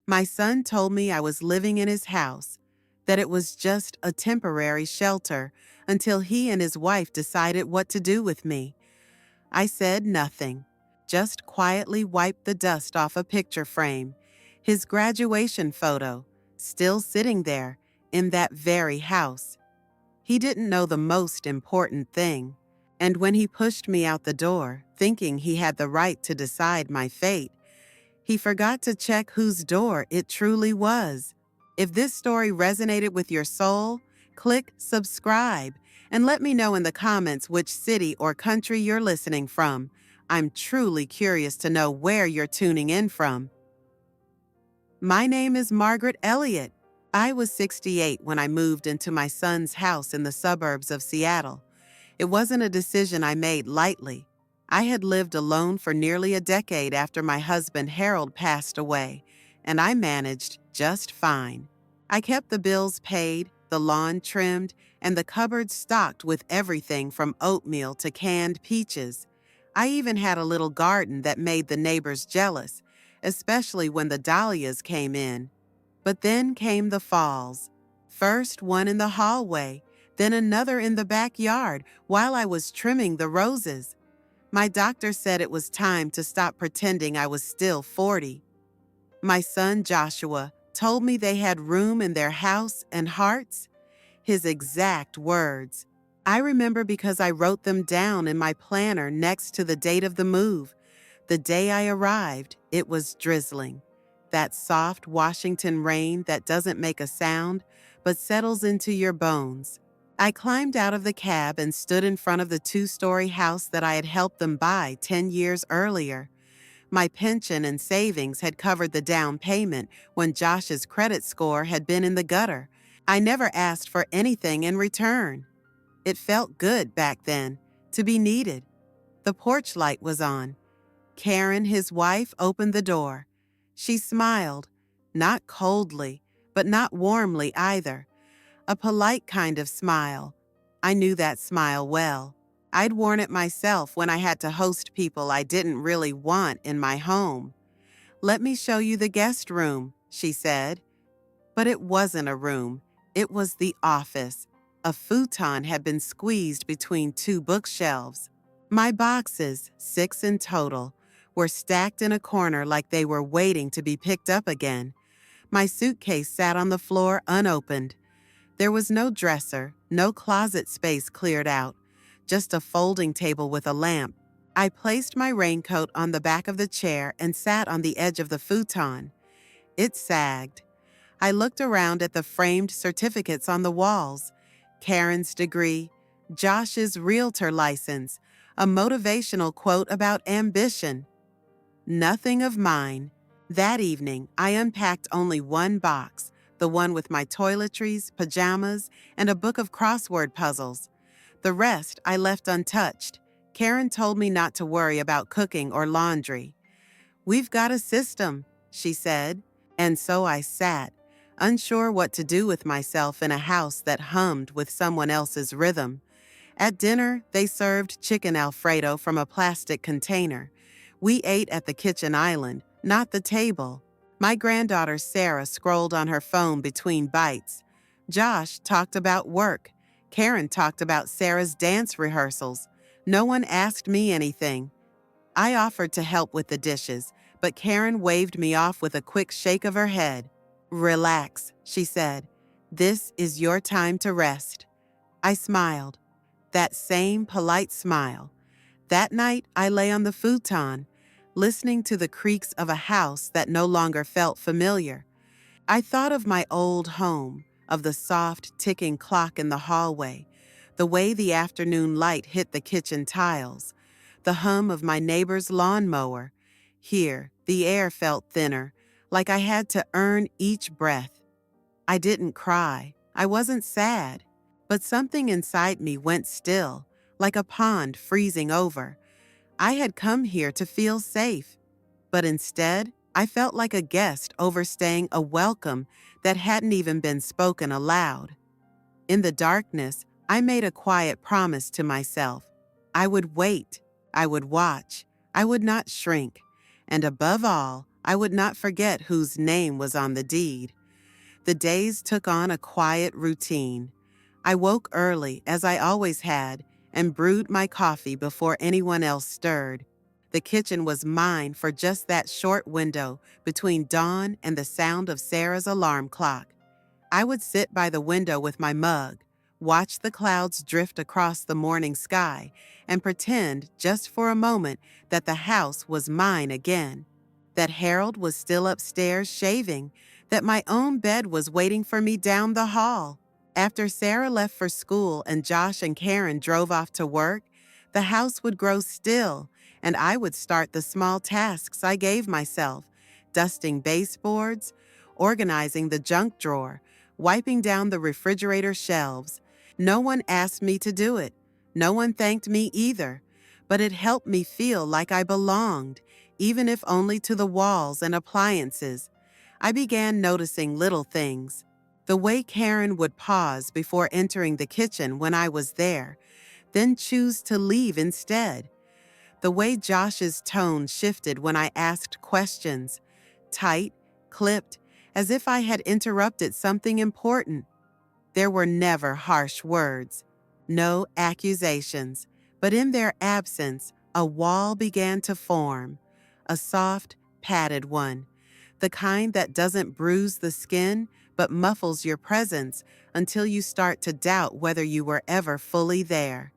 My son told me I was living in his house, that it was just a temporary shelter until he and his wife decided what to do with me. I said nothing, just quietly wiped the dust off a picture frame, his graduation photo, still sitting there in that very house. He didn't know the most important thing. And when he pushed me out the door, thinking he had the right to decide my fate, he forgot to check whose door it truly was. If this story resonated with your soul, click subscribe and let me know in the comments which city or country you're listening from. I'm truly curious to know where you're tuning in from. My name is Margaret Elliott. I was 68 when I moved into my son's house in the suburbs of Seattle. It wasn't a decision I made lightly. I had lived alone for nearly a decade after my husband Harold passed away, and I managed just fine. I kept the bills paid, the lawn trimmed, and the cupboards stocked with everything from oatmeal to canned peaches. I even had a little garden that made the neighbors jealous, especially when the dahlias came in. But then came the falls. First one in the hallway, then another in the backyard while I was trimming the roses. My doctor said it was time to stop pretending I was still 40. My son Joshua told me they had room in their house and hearts. His exact words. I remember because I wrote them down in my planner next to the date of the move. The day I arrived, it was drizzling. That soft Washington rain that doesn't make a sound, but settles into your bones. I climbed out of the cab and stood in front of the 2-story house that I had helped them buy 10 years earlier. My pension and savings had covered the down payment when Josh's credit score had been in the gutter. I never asked for anything in return. It felt good back then, to be needed. The porch light was on. Karen, his wife, opened the door. She smiled, not coldly, but not warmly either. A polite kind of smile. I knew that smile well. I'd worn it myself when I had to host people I didn't really want in my home. "Let me show you the guest room," she said. But it wasn't a room. It was the office. A futon had been squeezed between 2 bookshelves. My boxes, 6 in total, were stacked in a corner like they were waiting to be picked up again. My suitcase sat on the floor unopened. There was no dresser, no closet space cleared out, just a folding table with a lamp. I placed my raincoat on the back of the chair and sat on the edge of the futon. It sagged. I looked around at the framed certificates on the walls. Karen's degree, Josh's realtor license, a motivational quote about ambition. Nothing of mine. That evening, I unpacked only one box, the one with my toiletries, pajamas, and a book of crossword puzzles. The rest I left untouched. Karen told me not to worry about cooking or laundry. "We've got a system," she said, and so I sat, unsure what to do with myself in a house that hummed with someone else's rhythm. At dinner, they served chicken Alfredo from a plastic container. We ate at the kitchen island, not the table. My granddaughter Sarah scrolled on her phone between bites. Josh talked about work. Karen talked about Sarah's dance rehearsals. No one asked me anything. I offered to help with the dishes, but Karen waved me off with a quick shake of her head. "Relax," she said. "This is your time to rest." I smiled. That same polite smile. That night, I lay on the futon, listening to the creaks of a house that no longer felt familiar. I thought of my old home, of the soft, ticking clock in the hallway, the way the afternoon light hit the kitchen tiles, the hum of my neighbor's lawnmower. Here, the air felt thinner, like I had to earn each breath. I didn't cry. I wasn't sad. But something inside me went still, like a pond freezing over. I had come here to feel safe, but instead, I felt like a guest overstaying a welcome that hadn't even been spoken aloud. In the darkness, I made a quiet promise to myself. I would wait, I would watch, I would not shrink, and above all, I would not forget whose name was on the deed. The days took on a quiet routine. I woke early, as I always had, and brewed my coffee before anyone else stirred. The kitchen was mine for just that short window between dawn and the sound of Sarah's alarm clock. I would sit by the window with my mug, watch the clouds drift across the morning sky, and pretend, just for a moment, that the house was mine again. That Harold was still upstairs shaving, that my own bed was waiting for me down the hall. After Sarah left for school and Josh and Karen drove off to work, the house would grow still, and I would start the small tasks I gave myself: dusting baseboards, organizing the junk drawer, wiping down the refrigerator shelves. No one asked me to do it. No one thanked me either, but it helped me feel like I belonged, even if only to the walls and appliances. I began noticing little things. The way Karen would pause before entering the kitchen when I was there, then choose to leave instead. The way Josh's tone shifted when I asked questions, tight, clipped, as if I had interrupted something important. There were never harsh words, no accusations, but in their absence, a wall began to form, a soft, padded one, the kind that doesn't bruise the skin but muffles your presence until you start to doubt whether you were ever fully there.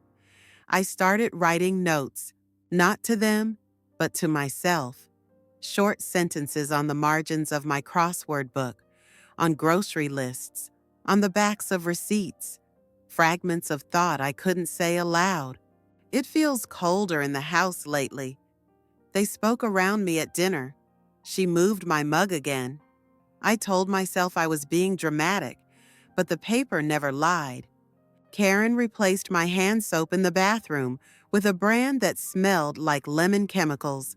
I started writing notes, not to them, but to myself. Short sentences on the margins of my crossword book, on grocery lists, on the backs of receipts, fragments of thought I couldn't say aloud. It feels colder in the house lately. They spoke around me at dinner. She moved my mug again. I told myself I was being dramatic, but the paper never lied. Karen replaced my hand soap in the bathroom with a brand that smelled like lemon chemicals.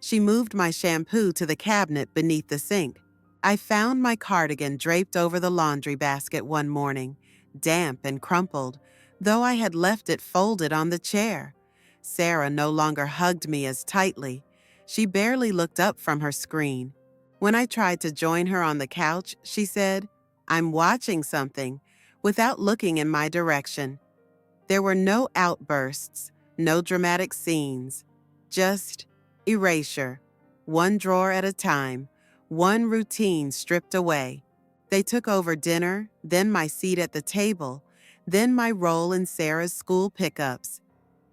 She moved my shampoo to the cabinet beneath the sink. I found my cardigan draped over the laundry basket one morning, damp and crumpled, though I had left it folded on the chair. Sarah no longer hugged me as tightly. She barely looked up from her screen. When I tried to join her on the couch, she said, "I'm watching something," without looking in my direction. There were no outbursts, no dramatic scenes, just erasure, one drawer at a time, one routine stripped away. They took over dinner, then my seat at the table, then my role in Sarah's school pickups.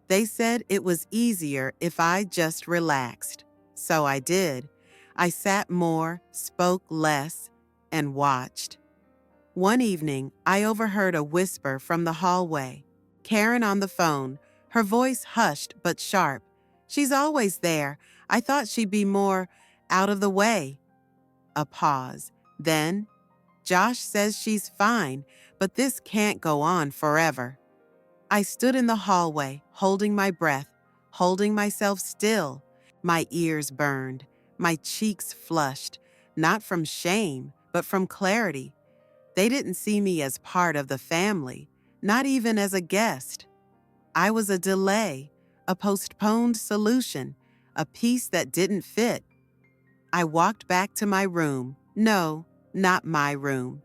They said it was easier if I just relaxed. So I did. I sat more, spoke less, and watched. One evening, I overheard a whisper from the hallway. Karen on the phone, her voice hushed but sharp. "She's always there. I thought she'd be more out of the way." A pause. Then, "Josh says she's fine, but this can't go on forever." I stood in the hallway, holding my breath, holding myself still. My ears burned, my cheeks flushed, not from shame, but from clarity. They didn't see me as part of the family, not even as a guest. I was a delay, a postponed solution, a piece that didn't fit. I walked back to my room. No, not my room.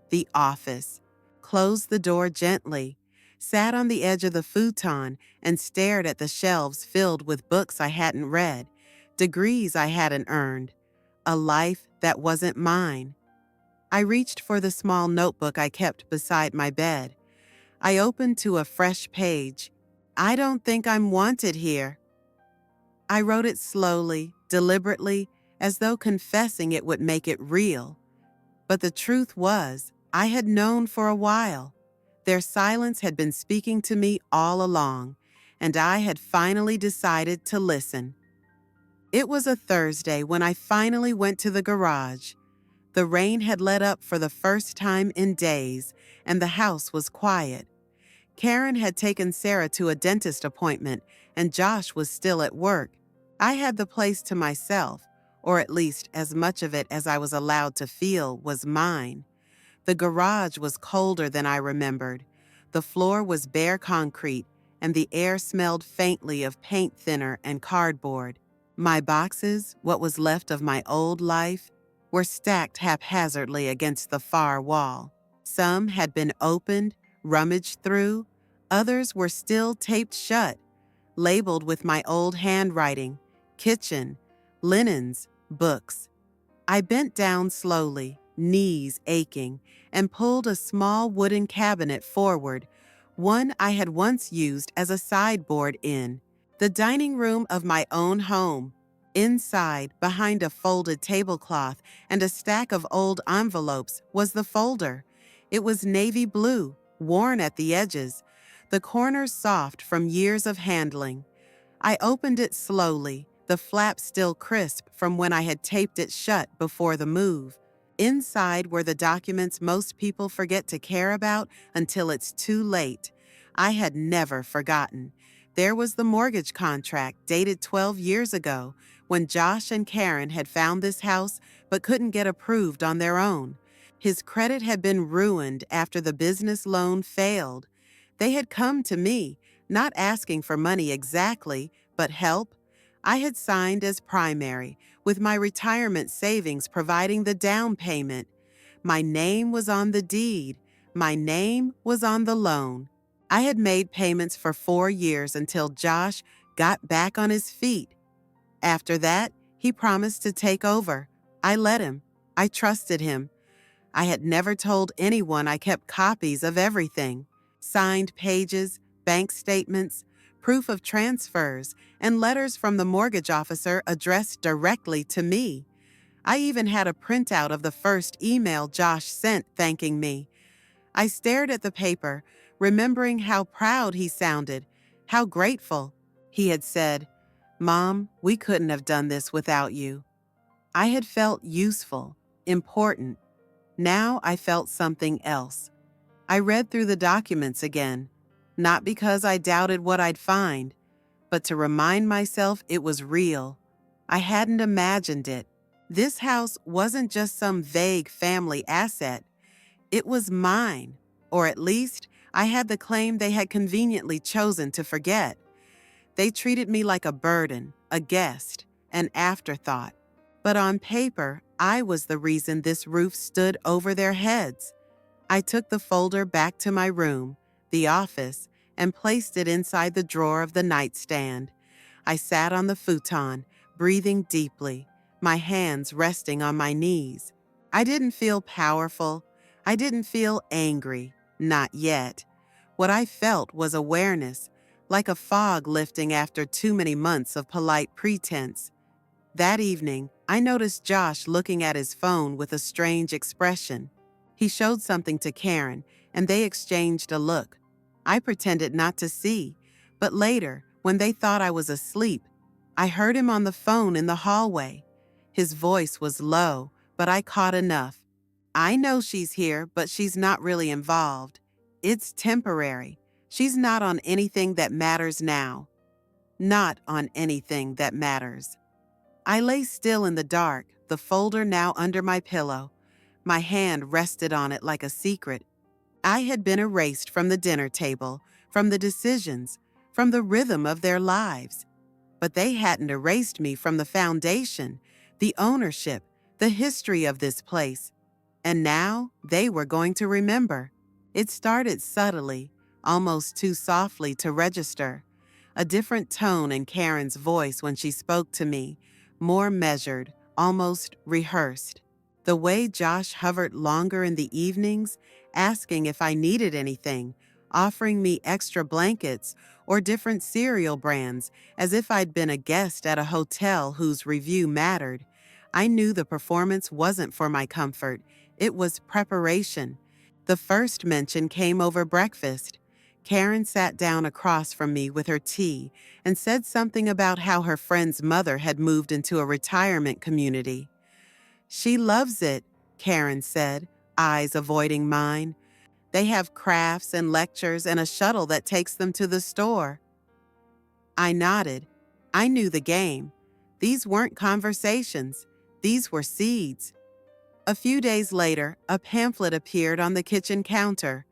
The office. Closed the door gently, sat on the edge of the futon and stared at the shelves filled with books I hadn't read, degrees I hadn't earned, a life that wasn't mine. I reached for the small notebook I kept beside my bed. I opened to a fresh page. "I don't think I'm wanted here." I wrote it slowly, deliberately, as though confessing it would make it real. But the truth was, I had known for a while. Their silence had been speaking to me all along, and I had finally decided to listen. It was a Thursday when I finally went to the garage. The rain had let up for the first time in days, and the house was quiet. Karen had taken Sarah to a dentist appointment, and Josh was still at work. I had the place to myself, or at least as much of it as I was allowed to feel was mine. The garage was colder than I remembered. The floor was bare concrete, and the air smelled faintly of paint thinner and cardboard. My boxes, what was left of my old life, were stacked haphazardly against the far wall. Some had been opened, rummaged through, others were still taped shut, labeled with my old handwriting, kitchen, linens, books. I bent down slowly, knees aching, and pulled a small wooden cabinet forward, one I had once used as a sideboard in the dining room of my own home. Inside, behind a folded tablecloth and a stack of old envelopes, was the folder. It was navy blue, worn at the edges, the corners soft from years of handling. I opened it slowly, the flap still crisp from when I had taped it shut before the move. Inside were the documents most people forget to care about until it's too late. I had never forgotten. There was the mortgage contract dated 12 years ago when Josh and Karen had found this house but couldn't get approved on their own. His credit had been ruined after the business loan failed. They had come to me, not asking for money exactly, but help. I had signed as primary, with my retirement savings providing the down payment. My name was on the deed. My name was on the loan. I had made payments for 4 years until Josh got back on his feet. After that, he promised to take over. I let him. I trusted him. I had never told anyone I kept copies of everything. Signed pages, bank statements, proof of transfers, and letters from the mortgage officer addressed directly to me. I even had a printout of the first email Josh sent thanking me. I stared at the paper, remembering how proud he sounded, how grateful. He had said, "Mom, we couldn't have done this without you." I had felt useful, important. Now I felt something else. I read through the documents again, not because I doubted what I'd find, but to remind myself it was real. I hadn't imagined it. This house wasn't just some vague family asset. It was mine, or at least I had the claim they had conveniently chosen to forget. They treated me like a burden, a guest, an afterthought. But on paper, I was the reason this roof stood over their heads. I took the folder back to my room, the office, and placed it inside the drawer of the nightstand. I sat on the futon, breathing deeply, my hands resting on my knees. I didn't feel powerful. I didn't feel angry. Not yet. What I felt was awareness, like a fog lifting after too many months of polite pretense. That evening, I noticed Josh looking at his phone with a strange expression. He showed something to Karen, and they exchanged a look. I pretended not to see, but later, when they thought I was asleep, I heard him on the phone in the hallway. His voice was low, but I caught enough. "I know she's here, but she's not really involved. It's temporary. She's not on anything that matters now. Not on anything that matters." I lay still in the dark, the folder now under my pillow. My hand rested on it like a secret. I had been erased from the dinner table, from the decisions, from the rhythm of their lives. But they hadn't erased me from the foundation, the ownership, the history of this place. And now they were going to remember. It started subtly, almost too softly to register. A different tone in Karen's voice when she spoke to me, more measured, almost rehearsed. The way Josh hovered longer in the evenings, asking if I needed anything, offering me extra blankets or different cereal brands, as if I'd been a guest at a hotel whose review mattered. I knew the performance wasn't for my comfort. It was preparation. The first mention came over breakfast. Karen sat down across from me with her tea and said something about how her friend's mother had moved into a retirement community. "She loves it," Karen said, eyes avoiding mine. "They have crafts and lectures and a shuttle that takes them to the store." I nodded. I knew the game. These weren't conversations. These were seeds. A few days later, a pamphlet appeared on the kitchen counter.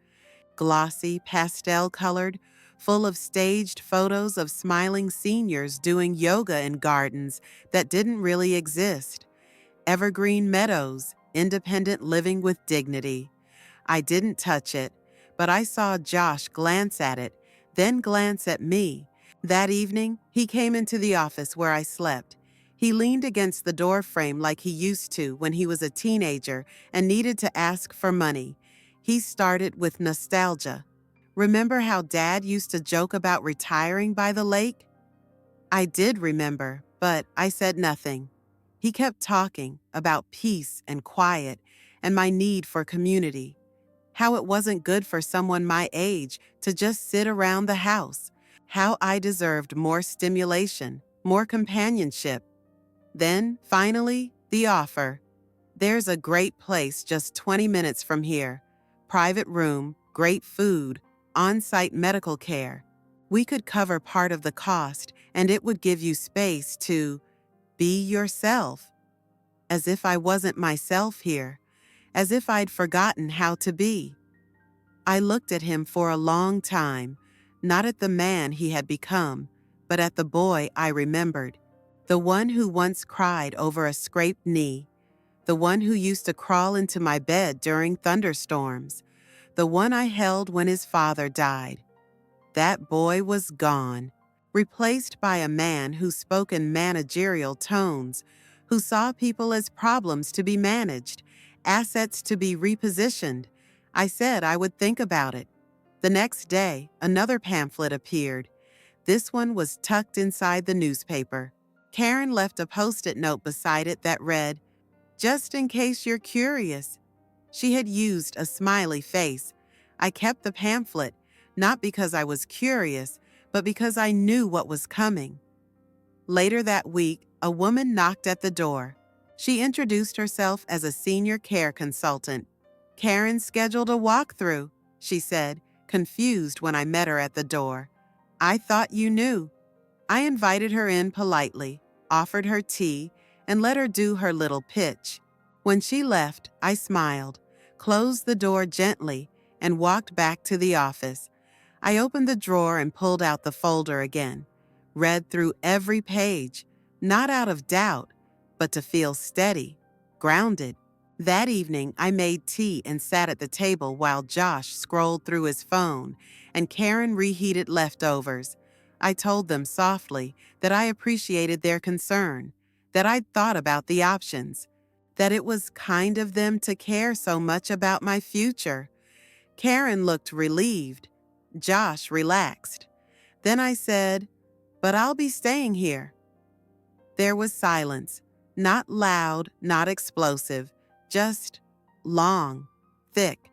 Glossy, pastel-colored, full of staged photos of smiling seniors doing yoga in gardens that didn't really exist. Evergreen meadows, independent living with dignity. I didn't touch it, but I saw Josh glance at it, then glance at me. That evening, he came into the office where I slept. He leaned against the door frame like he used to when he was a teenager and needed to ask for money. He started with nostalgia. Remember how Dad used to joke about retiring by the lake? I did remember, but I said nothing. He kept talking about peace and quiet and my need for community. How it wasn't good for someone my age to just sit around the house. How I deserved more stimulation, more companionship. Then, finally, the offer. There's a great place just 20 minutes from here. Private room, great food, on-site medical care. We could cover part of the cost, and it would give you space to be yourself. As if I wasn't myself here. As if I'd forgotten how to be. I looked at him for a long time, not at the man he had become, but at the boy I remembered. The one who once cried over a scraped knee. The one who used to crawl into my bed during thunderstorms. The one I held when his father died. That boy was gone, replaced by a man who spoke in managerial tones, who saw people as problems to be managed, assets to be repositioned. I said I would think about it. The next day, another pamphlet appeared. This one was tucked inside the newspaper. Karen left a Post-it note beside it that read, "Just in case you're curious." She had used a smiley face. I kept the pamphlet, not because I was curious, but because I knew what was coming. Later that week, a woman knocked at the door. She introduced herself as a senior care consultant. "Karen scheduled a walkthrough," she said, confused when I met her at the door. "I thought you knew." I invited her in politely, offered her tea, and let her do her little pitch. When she left, I smiled, closed the door gently, and walked back to the office. I opened the drawer and pulled out the folder again, read through every page, not out of doubt, but to feel steady, grounded. That evening, I made tea and sat at the table while Josh scrolled through his phone and Karen reheated leftovers. I told them softly that I appreciated their concern, that I'd thought about the options, that it was kind of them to care so much about my future. Karen looked relieved. Josh relaxed. Then I said, "But I'll be staying here." There was silence, not loud, not explosive, just long, thick.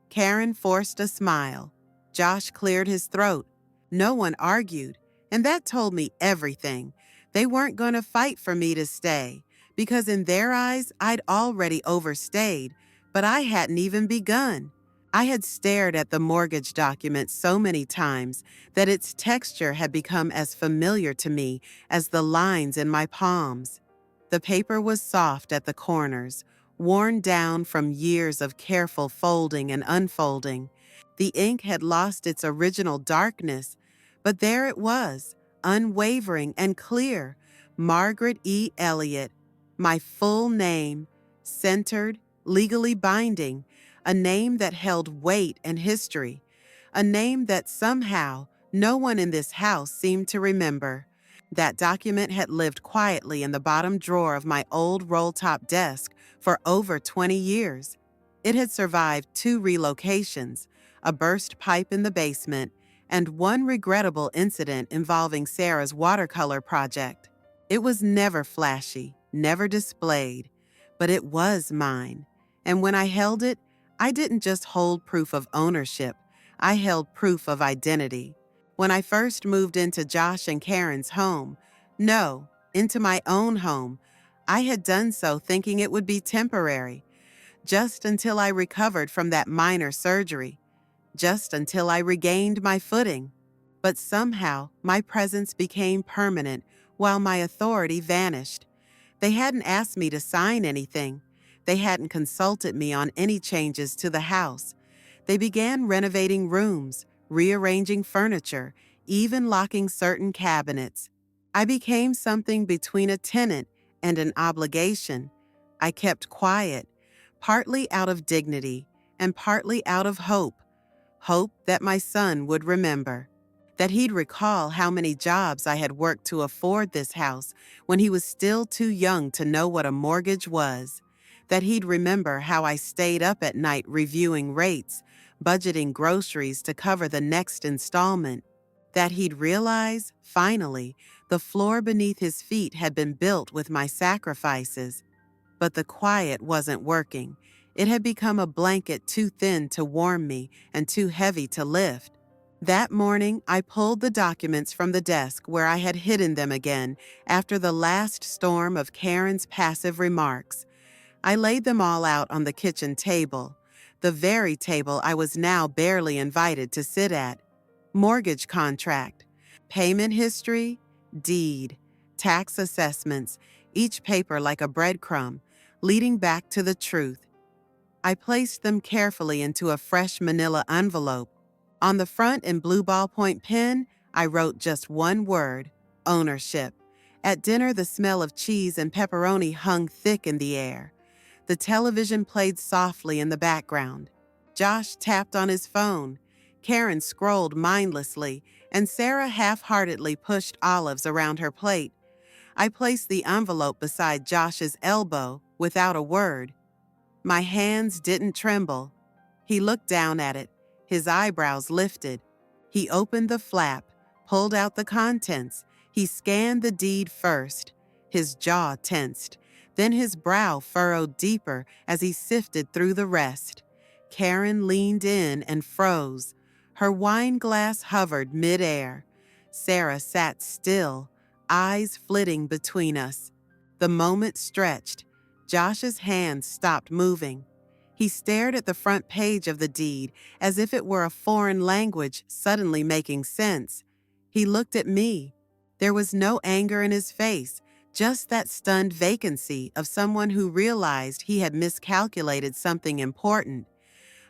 Karen forced a smile. Josh cleared his throat. No one argued, and that told me everything. They weren't going to fight for me to stay, because in their eyes, I'd already overstayed, but I hadn't even begun. I had stared at the mortgage document so many times that its texture had become as familiar to me as the lines in my palms. The paper was soft at the corners, worn down from years of careful folding and unfolding. The ink had lost its original darkness, but there it was, unwavering and clear. Margaret E. Elliott, my full name, centered, legally binding, a name that held weight and history, a name that somehow no one in this house seemed to remember. That document had lived quietly in the bottom drawer of my old roll-top desk for over 20 years. It had survived 2 relocations, a burst pipe in the basement, and one regrettable incident involving Sarah's watercolor project. It was never flashy, never displayed, but it was mine. And when I held it, I didn't just hold proof of ownership, I held proof of identity. When I first moved into Josh and Karen's home, no, into my own home, I had done so thinking it would be temporary, just until I recovered from that minor surgery, just until I regained my footing. But somehow, my presence became permanent while my authority vanished. They hadn't asked me to sign anything. They hadn't consulted me on any changes to the house. They began renovating rooms, rearranging furniture, even locking certain cabinets. I became something between a tenant and an obligation. I kept quiet, partly out of dignity and partly out of hope that my son would remember, that he'd recall how many jobs I had worked to afford this house when he was still too young to know what a mortgage was, that he'd remember how I stayed up at night reviewing rates, budgeting groceries to cover the next installment, that he'd realize, finally, the floor beneath his feet had been built with my sacrifices. But the quiet wasn't working. It had become a blanket too thin to warm me and too heavy to lift. That morning, I pulled the documents from the desk where I had hidden them again after the last storm of Karen's passive remarks. I laid them all out on the kitchen table, the very table I was now barely invited to sit at. Mortgage contract, payment history, deed, tax assessments, each paper like a breadcrumb, leading back to the truth. I placed them carefully into a fresh manila envelope. On the front in blue ballpoint pen, I wrote just one word: ownership. At dinner, the smell of cheese and pepperoni hung thick in the air. The television played softly in the background. Josh tapped on his phone. Karen scrolled mindlessly, and Sarah half-heartedly pushed olives around her plate. I placed the envelope beside Josh's elbow without a word. My hands didn't tremble. He looked down at it, his eyebrows lifted. He opened the flap, pulled out the contents. He scanned the deed first. His jaw tensed. Then his brow furrowed deeper as he sifted through the rest. Karen leaned in and froze. Her wine glass hovered midair. Sarah sat still, eyes flitting between us. The moment stretched. Josh's hands stopped moving. He stared at the front page of the deed as if it were a foreign language suddenly making sense. He looked at me. There was no anger in his face, just that stunned vacancy of someone who realized he had miscalculated something important.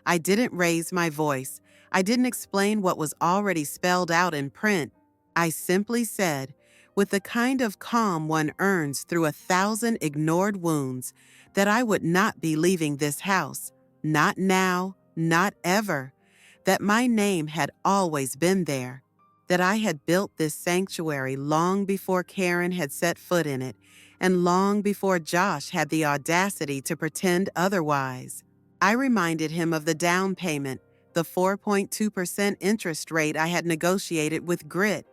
I didn't raise my voice. I didn't explain what was already spelled out in print. I simply said, with the kind of calm one earns through 1,000 ignored wounds, that I would not be leaving this house. Not now, not ever. That my name had always been there. That I had built this sanctuary long before Karen had set foot in it, and long before Josh had the audacity to pretend otherwise. I reminded him of the down payment, the 4.2% interest rate I had negotiated with grit,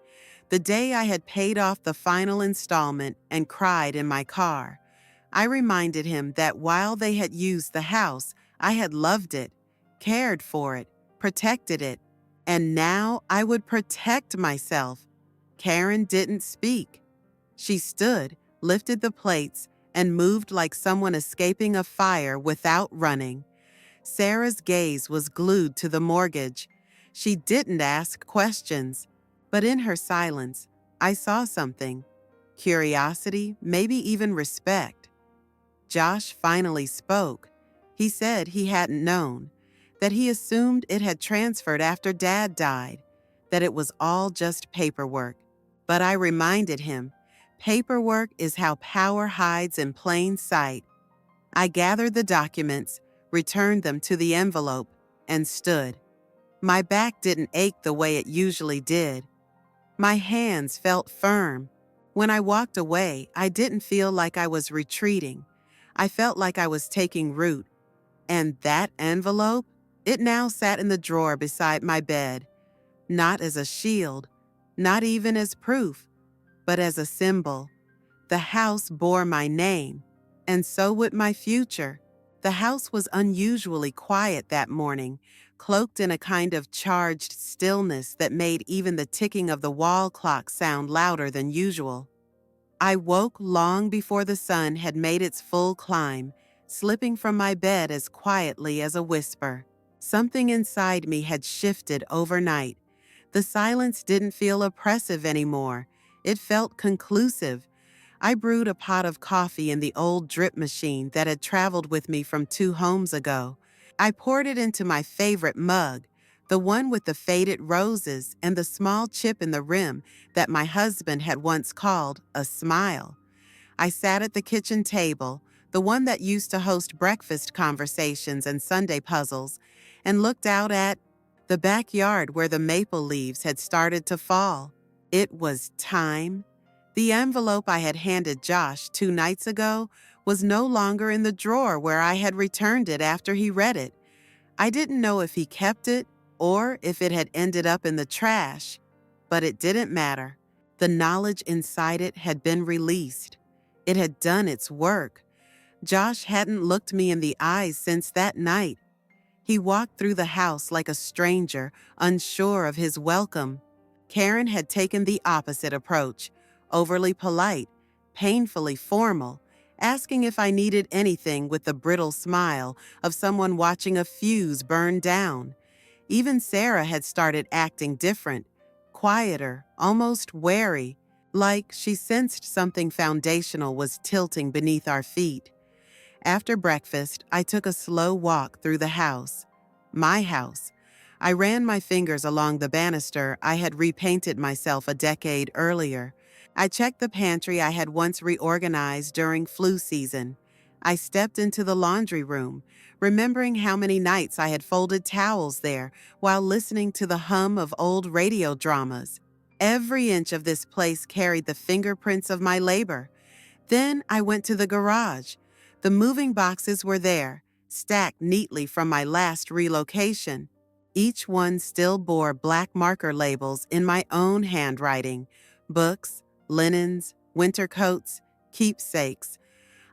the day I had paid off the final installment and cried in my car. I reminded him that while they had used the house, I had loved it, cared for it, protected it, and now I would protect myself. Karen didn't speak. She stood, lifted the plates, and moved like someone escaping a fire without running. Sarah's gaze was glued to the mortgage. She didn't ask questions, but in her silence, I saw something. Curiosity, maybe even respect. Josh finally spoke. He said he hadn't known, that he assumed it had transferred after Dad died, that it was all just paperwork. But I reminded him, paperwork is how power hides in plain sight. I gathered the documents, returned them to the envelope, and stood. My back didn't ache the way it usually did. My hands felt firm. When I walked away, I didn't feel like I was retreating. I felt like I was taking root. And that envelope? It now sat in the drawer beside my bed, not as a shield, not even as proof, but as a symbol. The house bore my name, and so would my future. The house was unusually quiet that morning, cloaked in a kind of charged stillness that made even the ticking of the wall clock sound louder than usual. I woke long before the sun had made its full climb, slipping from my bed as quietly as a whisper. Something inside me had shifted overnight. The silence didn't feel oppressive anymore. It felt conclusive. I brewed a pot of coffee in the old drip machine that had traveled with me from 2 homes ago. I poured it into my favorite mug, the one with the faded roses and the small chip in the rim that my husband had once called a smile. I sat at the kitchen table, the one that used to host breakfast conversations and Sunday puzzles, and looked out at the backyard where the maple leaves had started to fall. It was time. The envelope I had handed Josh 2 nights ago was no longer in the drawer where I had returned it after he read it. I didn't know if he kept it or if it had ended up in the trash, but it didn't matter. The knowledge inside it had been released. It had done its work. Josh hadn't looked me in the eyes since that night. He walked through the house like a stranger, unsure of his welcome. Karen had taken the opposite approach, overly polite, painfully formal, asking if I needed anything with the brittle smile of someone watching a fuse burn down. Even Sarah had started acting different, quieter, almost wary, like she sensed something foundational was tilting beneath our feet. After breakfast, I took a slow walk through the house. My house. I ran my fingers along the banister I had repainted myself a decade earlier. I checked the pantry I had once reorganized during flu season. I stepped into the laundry room, remembering how many nights I had folded towels there while listening to the hum of old radio dramas. Every inch of this place carried the fingerprints of my labor. Then I went to the garage. The moving boxes were there, stacked neatly from my last relocation. Each one still bore black marker labels in my own handwriting: books, linens, winter coats, keepsakes.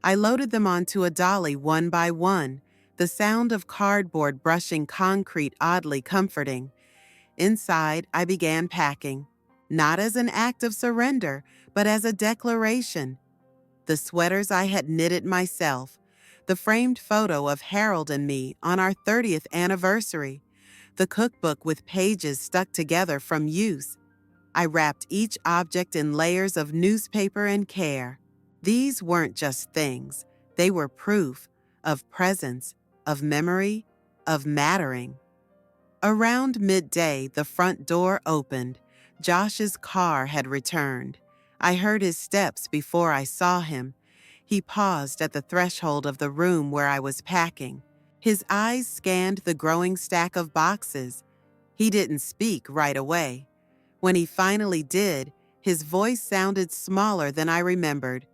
I loaded them onto a dolly one by one, the sound of cardboard brushing concrete oddly comforting. Inside, I began packing, not as an act of surrender, but as a declaration. The sweaters I had knitted myself, the framed photo of Harold and me on our 30th anniversary, the cookbook with pages stuck together from use. I wrapped each object in layers of newspaper and care. These weren't just things. They were proof of presence, of memory, of mattering. Around midday, the front door opened. Josh's car had returned. I heard his steps before I saw him. He paused at the threshold of the room where I was packing. His eyes scanned the growing stack of boxes. He didn't speak right away. When he finally did, his voice sounded smaller than I remembered.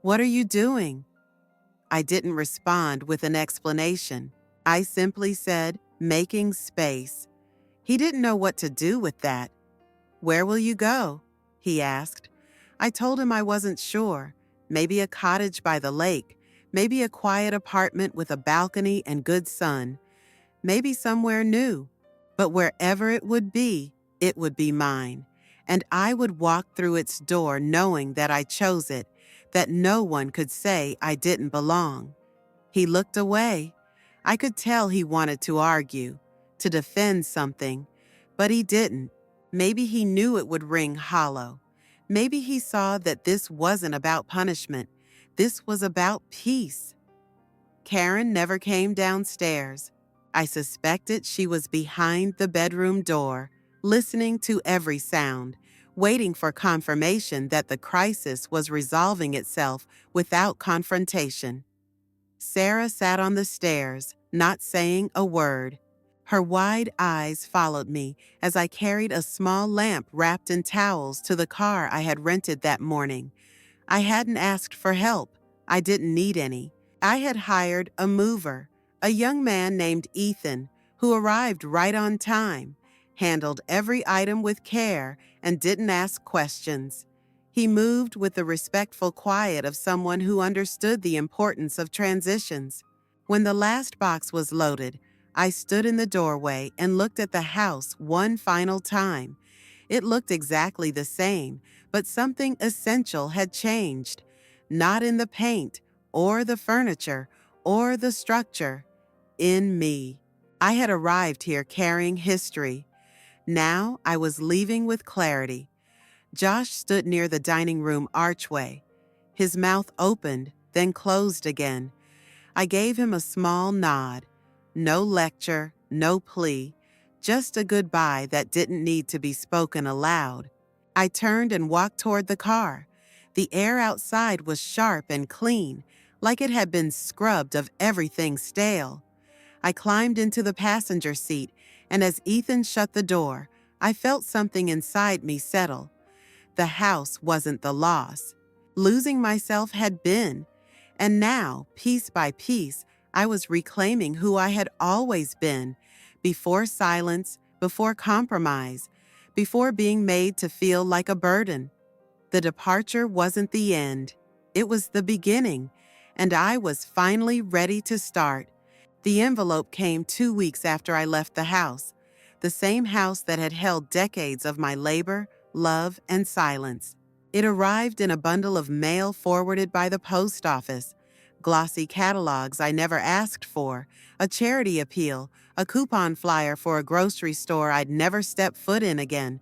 "What are you doing?" I didn't respond with an explanation. I simply said, "Making space." He didn't know what to do with that. "Where will you go?" he asked. I told him I wasn't sure. Maybe a cottage by the lake, maybe a quiet apartment with a balcony and good sun, maybe somewhere new. But wherever it would be mine. And I would walk through its door knowing that I chose it, that no one could say I didn't belong. He looked away. I could tell he wanted to argue, to defend something, but he didn't. Maybe he knew it would ring hollow. Maybe he saw that this wasn't about punishment. This was about peace. Karen never came downstairs. I suspected she was behind the bedroom door, listening to every sound, waiting for confirmation that the crisis was resolving itself without confrontation. Sarah sat on the stairs, not saying a word. Her wide eyes followed me as I carried a small lamp wrapped in towels to the car I had rented that morning. I hadn't asked for help. I didn't need any. I had hired a mover, a young man named Ethan, who arrived right on time, handled every item with care, and didn't ask questions. He moved with the respectful quiet of someone who understood the importance of transitions. When the last box was loaded, I stood in the doorway and looked at the house one final time. It looked exactly the same, but something essential had changed. Not in the paint, or the furniture, or the structure. In me. I had arrived here carrying history. Now I was leaving with clarity. Josh stood near the dining room archway. His mouth opened, then closed again. I gave him a small nod. No lecture, no plea, just a goodbye that didn't need to be spoken aloud. I turned and walked toward the car. The air outside was sharp and clean, like it had been scrubbed of everything stale. I climbed into the passenger seat, and as Ethan shut the door, I felt something inside me settle. The house wasn't the loss. Losing myself had been. And now, piece by piece, I was reclaiming who I had always been, before silence, before compromise, before being made to feel like a burden. The departure wasn't the end. It was the beginning, and I was finally ready to start. The envelope came 2 weeks after I left the house, the same house that had held decades of my labor, love, and silence. It arrived in a bundle of mail forwarded by the post office, glossy catalogs I never asked for, a charity appeal, a coupon flyer for a grocery store I'd never step foot in again.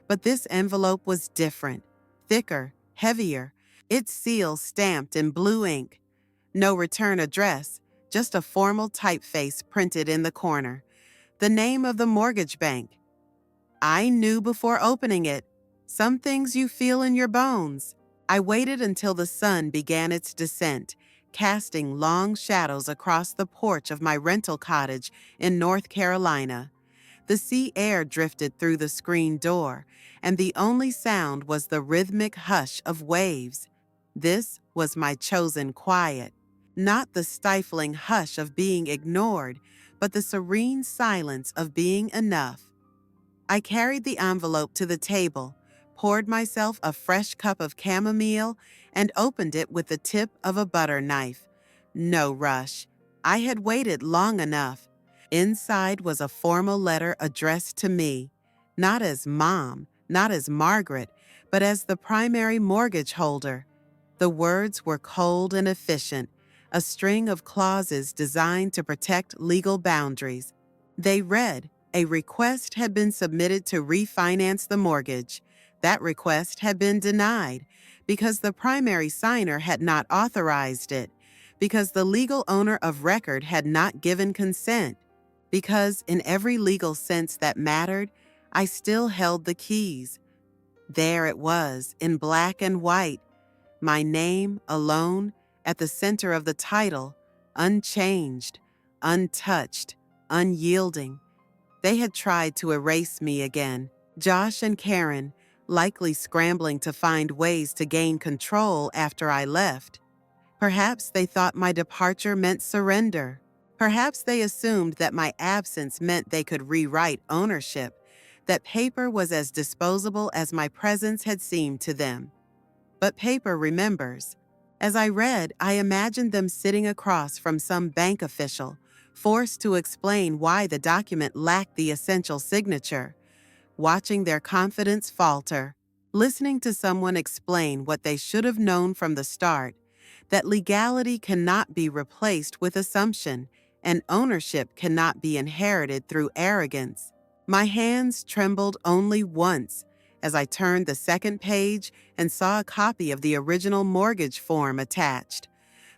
But this envelope was different, thicker, heavier, its seal stamped in blue ink. No return address, just a formal typeface printed in the corner. The name of the mortgage bank. I knew before opening it. Some things you feel in your bones. I waited until the sun began its descent, casting long shadows across the porch of my rental cottage in North Carolina. The sea air drifted through the screen door, and the only sound was the rhythmic hush of waves. This was my chosen quiet. Not the stifling hush of being ignored, but the serene silence of being enough. I carried the envelope to the table, poured myself a fresh cup of chamomile, and opened it with the tip of a butter knife. No rush. I had waited long enough. Inside was a formal letter addressed to me, not as Mom, not as Margaret, but as the primary mortgage holder. The words were cold and efficient, a string of clauses designed to protect legal boundaries. They read, a request had been submitted to refinance the mortgage. That request had been denied because the primary signer had not authorized it, because the legal owner of record had not given consent, because in every legal sense that mattered, I still held the keys. There it was, in black and white, my name alone at the center of the title, unchanged, untouched, unyielding. They had tried to erase me again. Josh and Karen, likely scrambling to find ways to gain control after I left. Perhaps they thought my departure meant surrender. Perhaps they assumed that my absence meant they could rewrite ownership, that paper was as disposable as my presence had seemed to them. But paper remembers. As I read, I imagined them sitting across from some bank official, forced to explain why the document lacked the essential signature, watching their confidence falter, listening to someone explain what they should have known from the start, that legality cannot be replaced with assumption, and ownership cannot be inherited through arrogance. My hands trembled only once as I turned the second page and saw a copy of the original mortgage form attached,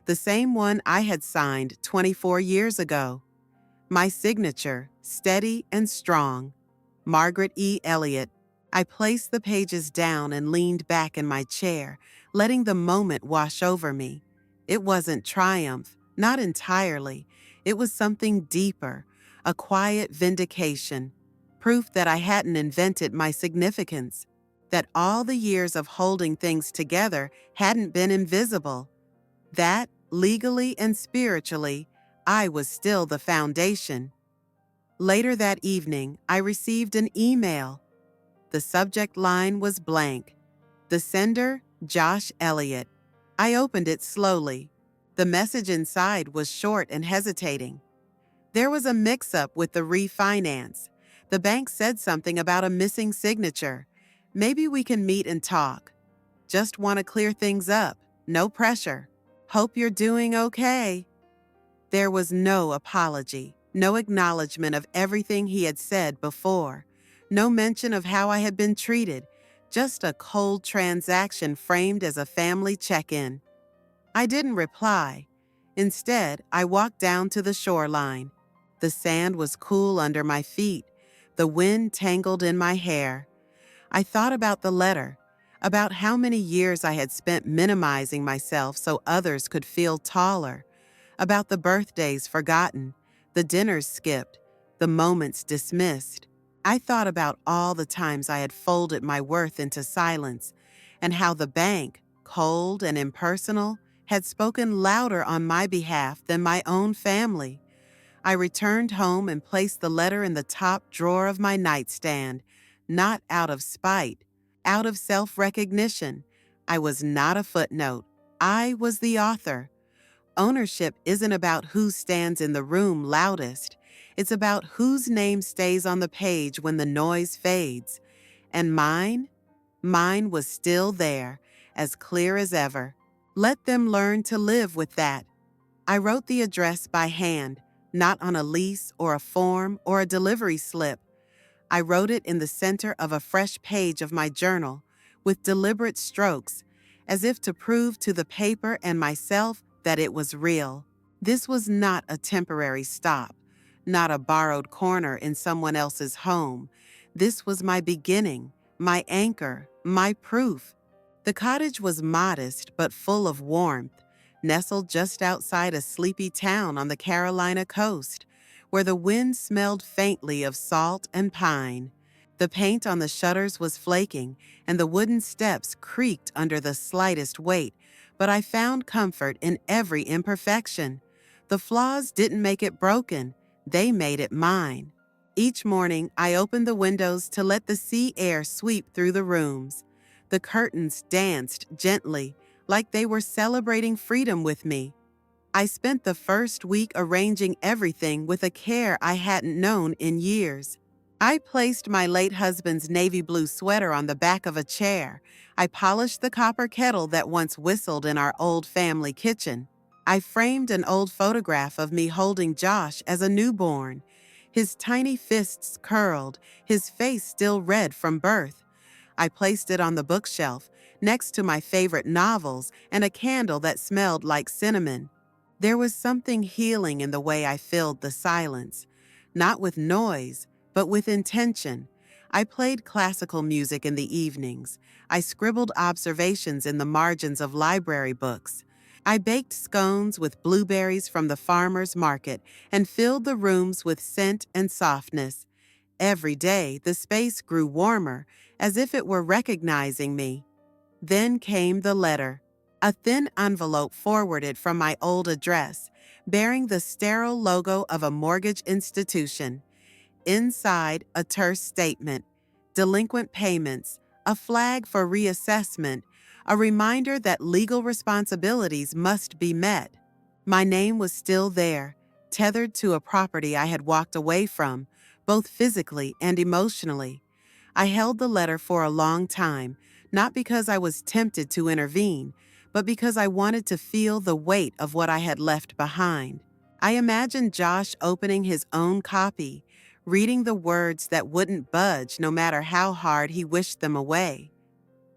the same one I had signed 24 years ago. My signature, steady and strong. Margaret E. Elliott. I placed the pages down and leaned back in my chair, letting the moment wash over me. It wasn't triumph, not entirely. It was something deeper, a quiet vindication, proof that I hadn't invented my significance, that all the years of holding things together hadn't been invisible, that, legally and spiritually, I was still the foundation. Later that evening, I received an email. The subject line was blank. The sender, Josh Elliott. I opened it slowly. The message inside was short and hesitating. There was a mix-up with the refinance. The bank said something about a missing signature. Maybe we can meet and talk. Just want to clear things up. No pressure. Hope you're doing okay. There was no apology, no acknowledgement of everything he had said before, no mention of how I had been treated, just a cold transaction framed as a family check-in. I didn't reply. Instead, I walked down to the shoreline. The sand was cool under my feet, The wind tangled in my hair. I thought about the letter, about how many years I had spent minimizing myself so others could feel taller, about the birthdays forgotten, the dinners skipped, the moments dismissed. I thought about all the times I had folded my worth into silence, and how the bank, cold and impersonal, had spoken louder on my behalf than my own family. I returned home and placed the letter in the top drawer of my nightstand, not out of spite, out of self-recognition. I was not a footnote. I was the author. Ownership isn't about who stands in the room loudest. It's about whose name stays on the page when the noise fades. And mine was still there, as clear as ever. Let them learn to live with that. I wrote the address by hand, not on a lease or a form or a delivery slip. I wrote it in the center of a fresh page of my journal, with deliberate strokes, as if to prove to the paper and myself that it was real. This was not a temporary stop, not a borrowed corner in someone else's home. This was my beginning, my anchor, my proof. The cottage was modest but full of warmth, nestled just outside a sleepy town on the Carolina coast, where the wind smelled faintly of salt and pine. The paint on the shutters was flaking, and the wooden steps creaked under the slightest weight, but I found comfort in every imperfection. The flaws didn't make it broken, they made it mine. Each morning, I opened the windows to let the sea air sweep through the rooms. The curtains danced gently, like they were celebrating freedom with me. I spent the first week arranging everything with a care I hadn't known in years. I placed my late husband's navy blue sweater on the back of a chair. I polished the copper kettle that once whistled in our old family kitchen. I framed an old photograph of me holding Josh as a newborn, his tiny fists curled, his face still red from birth. I placed it on the bookshelf, next to my favorite novels and a candle that smelled like cinnamon. There was something healing in the way I filled the silence, not with noise, but with intention. I played classical music in the evenings. I scribbled observations in the margins of library books. I baked scones with blueberries from the farmer's market and filled the rooms with scent and softness. Every day, the space grew warmer, as if it were recognizing me. Then came the letter, a thin envelope forwarded from my old address, bearing the sterile logo of a mortgage institution. Inside, a terse statement, delinquent payments, a flag for reassessment, a reminder that legal responsibilities must be met. My name was still there, tethered to a property I had walked away from, both physically and emotionally. I held the letter for a long time, not because I was tempted to intervene, but because I wanted to feel the weight of what I had left behind. I imagined Josh opening his own copy, reading the words that wouldn't budge no matter how hard he wished them away.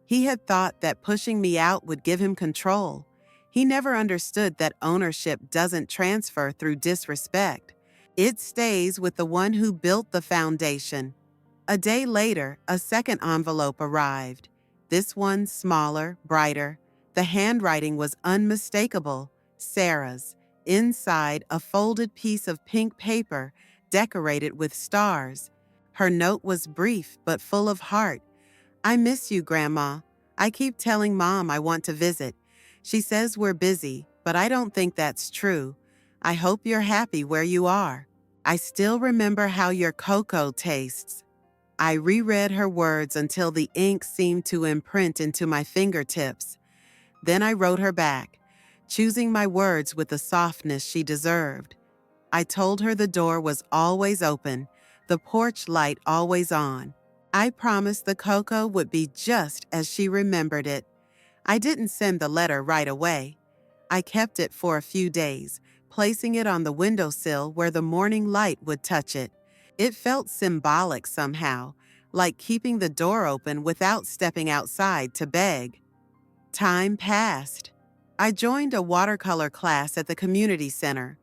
He had thought that pushing me out would give him control. He never understood that ownership doesn't transfer through disrespect. It stays with the one who built the foundation. A day later, a second envelope arrived. This one smaller, brighter. The handwriting was unmistakable, Sarah's. Inside, a folded piece of pink paper, decorated with stars. Her note was brief but full of heart. I miss you, Grandma. I keep telling Mom I want to visit. She says we're busy, but I don't think that's true. I hope you're happy where you are. I still remember how your cocoa tastes. I reread her words until the ink seemed to imprint into my fingertips. Then I wrote her back, choosing my words with the softness she deserved. I told her the door was always open, the porch light always on. I promised the cocoa would be just as she remembered it. I didn't send the letter right away. I kept it for a few days, placing it on the windowsill where the morning light would touch it. It felt symbolic somehow, like keeping the door open without stepping outside to beg. Time passed. I joined a watercolor class at the community center.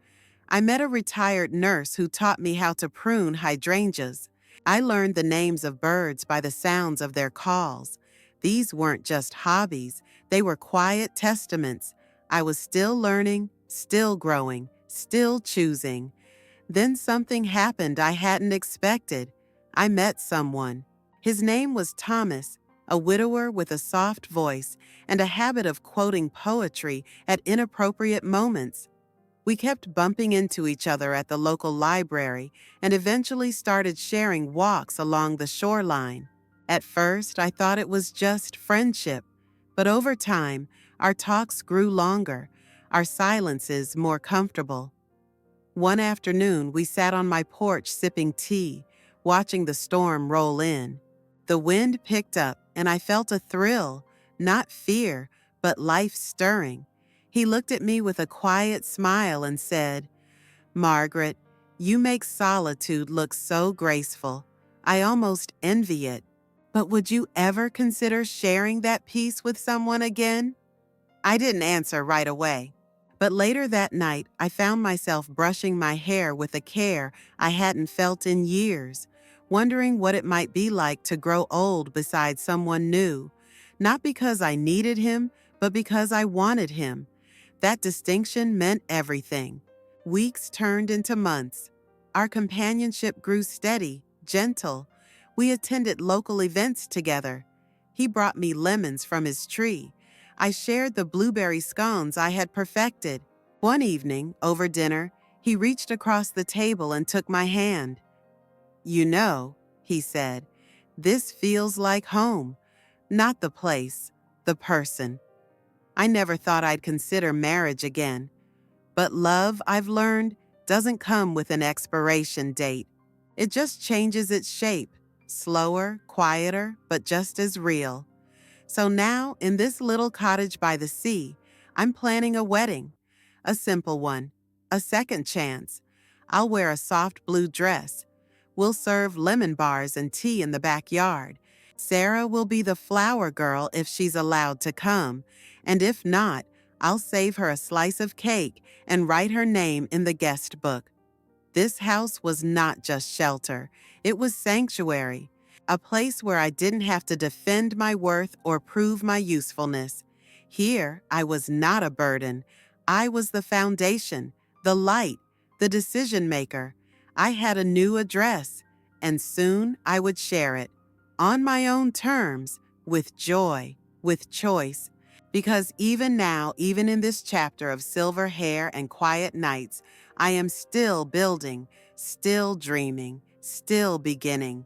I met a retired nurse who taught me how to prune hydrangeas. I learned the names of birds by the sounds of their calls. These weren't just hobbies, they were quiet testaments. I was still learning, still growing, still choosing. Then something happened I hadn't expected. I met someone. His name was Thomas, a widower with a soft voice and a habit of quoting poetry at inappropriate moments. We kept bumping into each other at the local library and eventually started sharing walks along the shoreline. At first, I thought it was just friendship, but over time, our talks grew longer, our silences more comfortable. One afternoon, we sat on my porch sipping tea, watching the storm roll in. The wind picked up, and I felt a thrill, not fear, but life stirring. He looked at me with a quiet smile and said, "Margaret, you make solitude look so graceful. I almost envy it. But would you ever consider sharing that peace with someone again?" I didn't answer right away. But later that night, I found myself brushing my hair with a care I hadn't felt in years, wondering what it might be like to grow old beside someone new, not because I needed him, but because I wanted him. That distinction meant everything. Weeks turned into months. Our companionship grew steady, gentle. We attended local events together. He brought me lemons from his tree. I shared the blueberry scones I had perfected. One evening, over dinner, he reached across the table and took my hand. "You know," he said, "this feels like home. Not the place, the person." I never thought I'd consider marriage again. But love, I've learned, doesn't come with an expiration date. It just changes its shape, slower, quieter, but just as real. So now, in this little cottage by the sea, I'm planning a wedding. A simple one. A second chance. I'll wear a soft blue dress. We'll serve lemon bars and tea in the backyard. Sarah will be the flower girl if she's allowed to come. And if not, I'll save her a slice of cake and write her name in the guest book. This house was not just shelter. It was sanctuary, a place where I didn't have to defend my worth or prove my usefulness. Here, I was not a burden. I was the foundation, the light, the decision maker. I had a new address, and soon I would share it. On my own terms, with joy, with choice. Because even now, even in this chapter of silver hair and quiet nights, I am still building, still dreaming, still beginning.